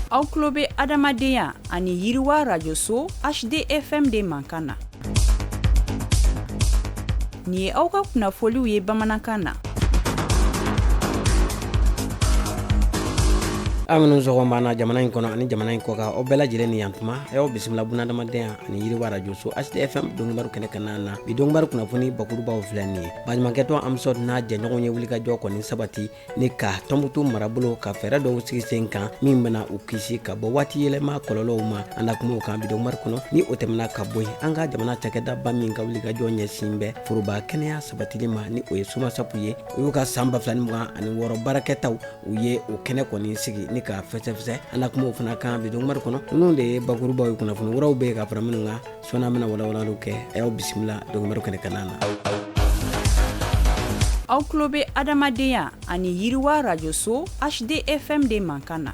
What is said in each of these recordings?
Aw tulo bɛ adamadenya ani yiriwa rajoso HDFM de mankan na. Nin ye aw ka kunnafoliw ye bamanankan na. Aminu sɔgɔma jamana in kɔnɔ ani jamana in kɔkan o bɛɛ lajɛlen ni yantuma aw bisimila bunadamadenya ani yiriwa rajoso HDFM dɔnkibaru kɛnɛ kana na bi dɔnkibaru kunnafoni bakurubaw filɛ nin ye baɲumankɛtɔn Amsɔd n'a jɛɲɔgɔn ye wulikajɔ kɔni sabati ni ka Tɔnbukutu marabolo ka fɛɛrɛ dɔw sigi sen kan min bɛna u kisi ka bɔ waati yɛlɛma kɔlɔlɔw ma an na kuma o kan bi dɔnkibaru kɔnɔ ni o tɛmɛna ka bɔ yen an ka jamana cakɛdaba min ka wulikajɔ ɲɛsin bɛ foroba kɛnɛya sabatili ma ni o ye Somasapu ye o y'u ka san 2026 baarakɛtaw u ye o kɛnɛ kɔni sigi ni ka fɛsɛfɛsɛ an na kuma o fana kan bi dɔnkibaru kɔnɔ ninnu de ye bakurubaw ye kunnafoni wɛrɛw bɛ ka fara minnu kan sɔnni an bɛna walawalaliw kɛ a y'aw bisimila dɔnkibaru kɛnɛ kana na. Aw tulo bɛ adamadenya ani yiriwa rajoso HDFM de mankan na.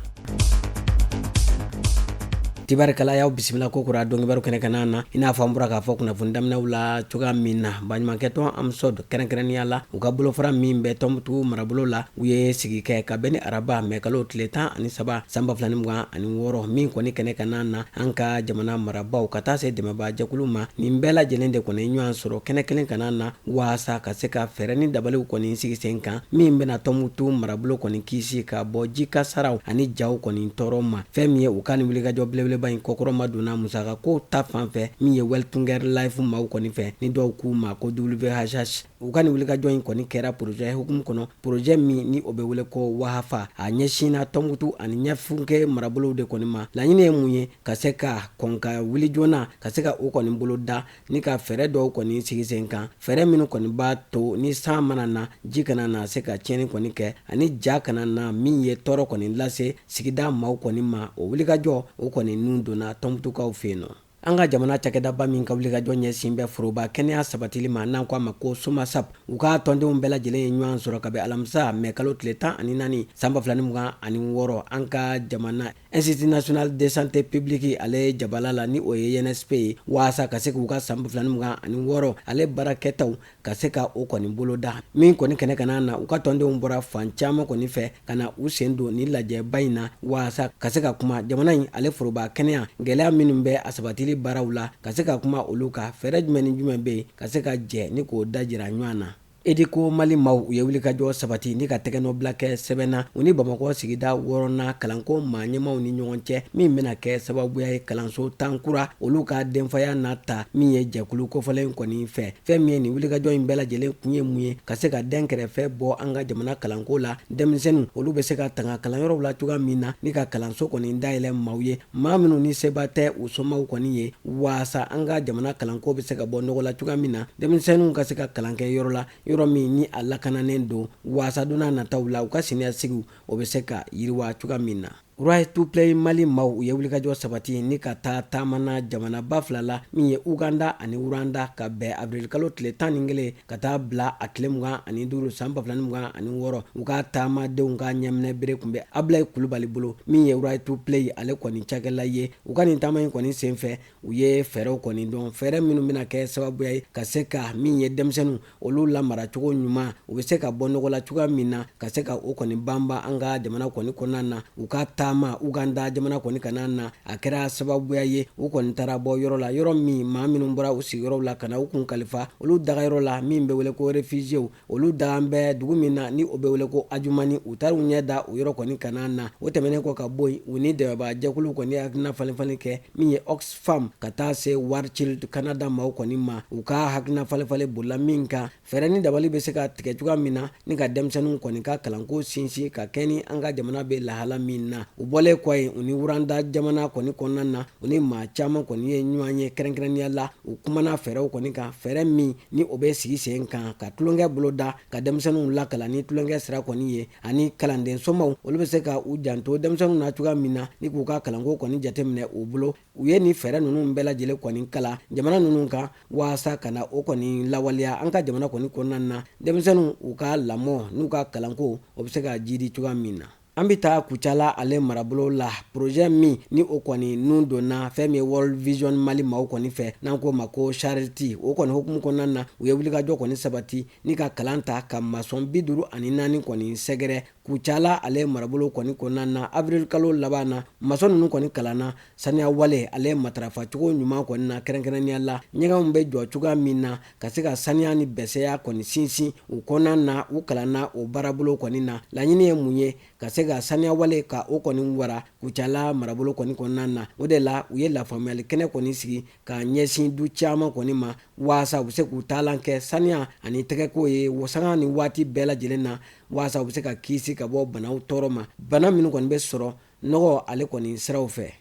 Tibarikala y'aw bisimila ko kura dɔnkibaru kɛnɛ kana na i n'a fɔ an bɔra k'a fɔ kunnafoni daminɛw la cogoya min na baɲumankɛtɔn Amsɔd kɛrɛnkɛrɛnnenya la u ka bolofara min bɛ Tɔnbukutu marabolo la u ye sigi kɛ ka bɛn ni araba mɛkalo tile 13 san 2026 min kɔni kɛnɛ kana na an ka jamana marabaw ka taa se dɛmɛba jɛkulu ma nin bɛɛ lajɛlen de kɔni ɲɔgɔn sɔrɔ kɛnɛ kelen kana na waasa ka se ka fɛɛrɛ ni dabaliw kɔni sigi sen kan min bɛna Tɔnbukutu marabolo kɔni kisi ka bɔ jikasaraw ani jaw kɔni tɔɔrɔ ma fɛn min ye u ka nin wulikajɔ belebeleba in kɔkɔrɔ madonna musaka ko ta fanfɛ min ye Weltunger Life maaw kɔni fɛ ni dɔw k'u ma ko WHH u ka nin wulikajɔ in kɔni kɛra projet hukumu kɔnɔ projet min ni o bɛ wele ko Wahafa a ɲɛsinna Tɔnbukutu ani ɲɛfunke marabolow de kɔni ma laɲini ye mun ye ka se ka kɔn ka wuli joona ka se ka o kɔni bolo da ni ka fɛɛrɛ dɔw kɔni sigi sen kan fɛɛrɛ minnu kɔni b'a to ni san mana na ji kana na se ka tiɲɛni kɔni kɛ ani ja kana na min ye tɔɔrɔ kɔni lase sigida maaw kɔni ma o wulikajɔ o kɔni nun donna Tɔnbukutukaw fɛ yen nɔ. An ka jamana cakɛdaba min ka wulikajɔ ɲɛsin bɛ foroba kɛnɛya sabatili ma n'an ko a ma ko Somasap u ka tɔndenw bɛɛ lajɛlen ye ɲɔgɔn sɔrɔ ka bɛn alamisa mɛkalo tile 14 san 2026 an ka jamana Institut National de Santé Publique ale jabala la ni o ye INSP ye waasa ka se k'u ka san 2026 ale baarakɛtaw ka se ka o kɔni bolo da min kɔni kɛnɛ kana na u ka tɔndenw bɔra fan caman kɔni fɛ ka na u sen don ni lajɛba in na waasa ka se ka kuma jamana in ale foroba kɛnɛya gɛlɛya minnu bɛ a sabatili baaraw la ka se ka kuma olu ka fɛɛrɛ jumɛn ni jumɛn bɛ yen ka se ka jɛ ni k'o da jira ɲɔgɔn na. Ediko Mali maaw u ye wulikajɔ sabati ni ka tɛgɛnɔ bila kɛ sɛbɛnna u ni Bamakɔ sigida 6nan kalanko maa ɲɛmaw ni ɲɔgɔn cɛ min bɛna kɛ sababuya ye kalanso 10 kura olu ka denfaya n'a ta min ye jɛkulu kofɔlen kɔni fɛ fɛn min ye nin wulikajɔ in bɛɛ lajɛlen kun ye mun ye ka se ka den kɛrɛfɛ bɔ an ka jamana kalanko la denmisɛnninw olu bɛ se ka tanga kalanyɔrɔw la cogoya min na ni ka kalanso kɔni dayɛlɛ maaw ye maa minnu ni seba tɛ u somaw kɔni ye waasa an ka jamana kalanko bɛ se ka bɔ nɔgɔ la cogoya min na denmisɛnninw ka se ka kalan kɛ yɔrɔ la yɔrɔ min ni a lakananen don waasa donna nataw la u ka siniɲɛsigiw o bɛ se ka yiriwa cogoya min na. Right to play Mali maaw u ye wulikajɔ sabati ni ka taa taamana jamanaba fila la min ye Uganda ani Rwanda ka bɛn avril kalo tile 11 ka taa bila a tile 25 san 2026 u ka taamadenw ka ɲɛminɛ bere kun bɛ Ablaye Kulubali bolo min ye right to play ale kɔni cakɛla ye u ka nin taama in kɔni senfɛ u ye fɛɛrɛw kɔni dɔn fɛɛrɛ minnu bɛna kɛ sababuya ye ka se ka min ye denmisɛnninw olu lamara cogo ɲuman u bɛ se ka bɔ nɔgɔ la cogoya min na ka se ka o kɔni banba an ka jamana kɔni kɔnɔna na u ka taama Uganda jamana kɔni kana na a kɛra sababuya ye u kɔni taara bɔ yɔrɔ la yɔrɔ min maa minnu bɔra u sigiyɔrɔw la kana u kun kalifa olu dagayɔrɔ la min bɛ wele ko réfugiés olu dagan bɛ dugu min na ni o bɛ wele ko Adjumani u taara u ɲɛ da o yɔrɔ kɔni kana na o tɛmɛnen kɔ ka bɔ yen u ni dɛmɛba jɛkulu kɔni hakilina falenfalen kɛ min ye Oxfam ka taa se Warchild Canada maaw kɔni ma u ka hakilina falenfalen bolila min kan fɛɛrɛ ni dabali bɛ se ka tigɛ cogoya min na ni ka denmisɛnninw kɔni ka kalanko sinsin ka kɛ ni an ka jamana bɛ lahala min na u bɔlen kɔ yen u ni Rwanda jamana kɔni kɔnɔna na u ni maa caman kɔni ye ɲɔgɔn ye kɛrɛnkɛrɛnnenya la u kumana fɛɛrɛw kɔni kan fɛɛrɛ min ni o bɛ sigi sen kan ka tulonkɛ bolo da ka denmisɛnninw lakala ni tulonkɛ sira kɔni ye ani kalanden somaw olu bɛ se ka u janto denmisɛnninw na cogoya min na ni k'u ka kalanko kɔni jateminɛ u bolo u ye nin fɛɛrɛ ninnu bɛɛ lajɛlen kɔni kala jamana ninnu kan waasa ka na o kɔni lawaleya an ka jamana kɔni kɔnɔna na denmisɛnninw u ka lamɔ n'u ka kalanko o bɛ se ka jidi cogoya min na. an bɛ taa Kucala ale marabolo la projet min ni o kɔni nun donna fɛn min World Vision Mali maaw kɔni fɛ n'an ko ma ko Charity o kɔni hukumu kɔnɔna na u ye wulikajɔ kɔni sabati ni ka kalan ta ka maçon 54 kɔni sɛgɛrɛ Kucala ale marabolo kɔni kɔnɔna na avril kalo laban na maçon ninnu kɔni kalanna saniya wale ale matarafa cogo ɲuman kɔni na kɛrɛnkɛrɛnnenya la ɲɛgɛnw bɛ jɔ cogoya min na ka se ka saniya ni bɛsɛya kɔni sinsin u kɔnɔna na u kalanna o baarabolo kɔni na laɲini ye mun ye ka se ka saniya wale ka o kɔni wara Kucala marabolo kɔni kɔnɔna na o de la u ye lafaamuyali kɛnɛ kɔni sigi ka ɲɛsin du caman kɔni ma waasa u bɛ se k'u taalan kɛ saniya ani tɛgɛko ye sanga ni waati bɛɛ lajɛlen na waasa u bɛ se ka kisi ka bɔ banaw tɔɔrɔ ma bana minnu kɔni bɛ sɔrɔ nɔgɔ ale kɔni siraw fɛ.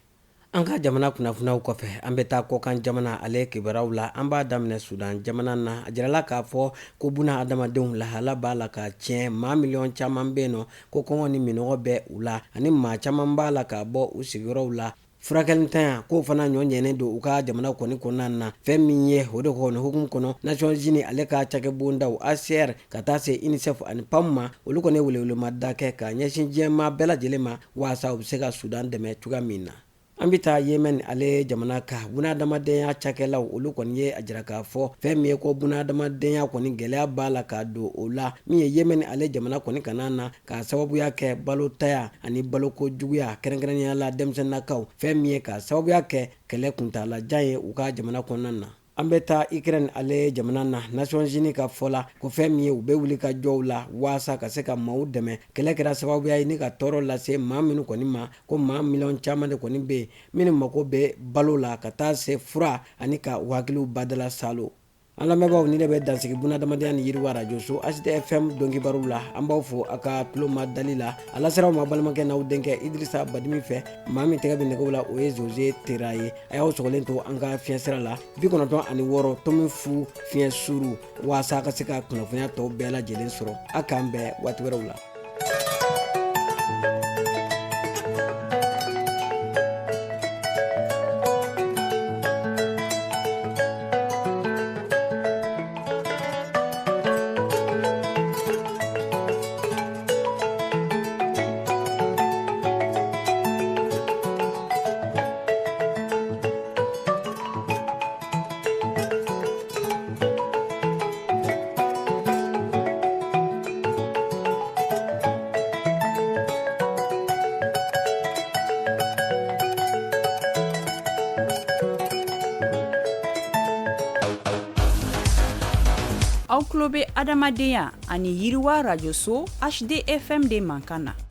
An ka jamana kunnafoniyaw kɔfɛ an bɛ taa kɔkan jamana ale kibaruyaw la an b'a daminɛ Sudan jamana na a jirala k'a fɔ ko buna adamadenw lahala b'a la ka tiɲɛ maa miliyɔn caman bɛ yen nɔ ko kɔngɔ ni minɔgɔ bɛ u la ani maa caman b'a la ka bɔ u sigiyɔrɔw la furakɛli ntanya k'o fana ɲɔɲɛnen don u ka jamana kɔni kɔnɔna na fɛn min ye o de kɔni hukumu kɔnɔ Nations Unies ale ka cakɛbondaw ACR ka taa se UNICEF ani PAM ma olu kɔni ye welewelemada kɛ ka ɲɛsin diɲɛmaa bɛɛ lajɛlen ma waasa u bɛ se ka Sudan dɛmɛ cogoya min na. An bɛ taa Yemen ale jamana ka bunadamadenya cakɛlaw olu kɔni ye a jira k'a fɔ fɛn min ye ko bunadamadenya kɔni gɛlɛya b'a la ka don o la min ye Yemen ale jamana kɔni kana na ka sababuya kɛ balo taya ani baloko juguya kɛrɛnkɛrɛnnenya la denmisɛnnakaw fɛn min ye ka sababuya kɛ kɛlɛ kuntalajan ye u ka jamana kɔnɔna na. An bɛ taa Ukraine ale jamana na Nations Unies ka fɔ la ko fɛn min ye u bɛ wuli ka jɔw la waasa ka se ka maaw dɛmɛ kɛlɛ kɛra sababuya ye ni ka tɔɔrɔ lase maa minnu kɔni ma ko maa miliyɔn caman de kɔni bɛ yen minnu mako bɛ balo la ka taa se fura ani ka u hakiliw badala salo. An lamɛnbaaw ni de bɛ dansigi bunadamadenya ni yiriwa radio so HDFM dɔnkibaru la an b'aw fo a ka tuloma dali la a laseraw ma balimakɛ n'aw denkɛ Idrissa Badimi fɛ maa min tɛgɛ bɛ nɛgɛw la o ye Jose Tera ye a y'aw sɔgɔlen to an ka fiɲɛsira la 96 tomi fu fiɲɛ suru waasa a ka se ka kunnafoniya tɔw bɛɛ lajɛlen sɔrɔ a k'an bɛɛ waati wɛrɛw la. Aw tulo bɛ adamadenya ani yiriwa radio so HDFM de mankan na.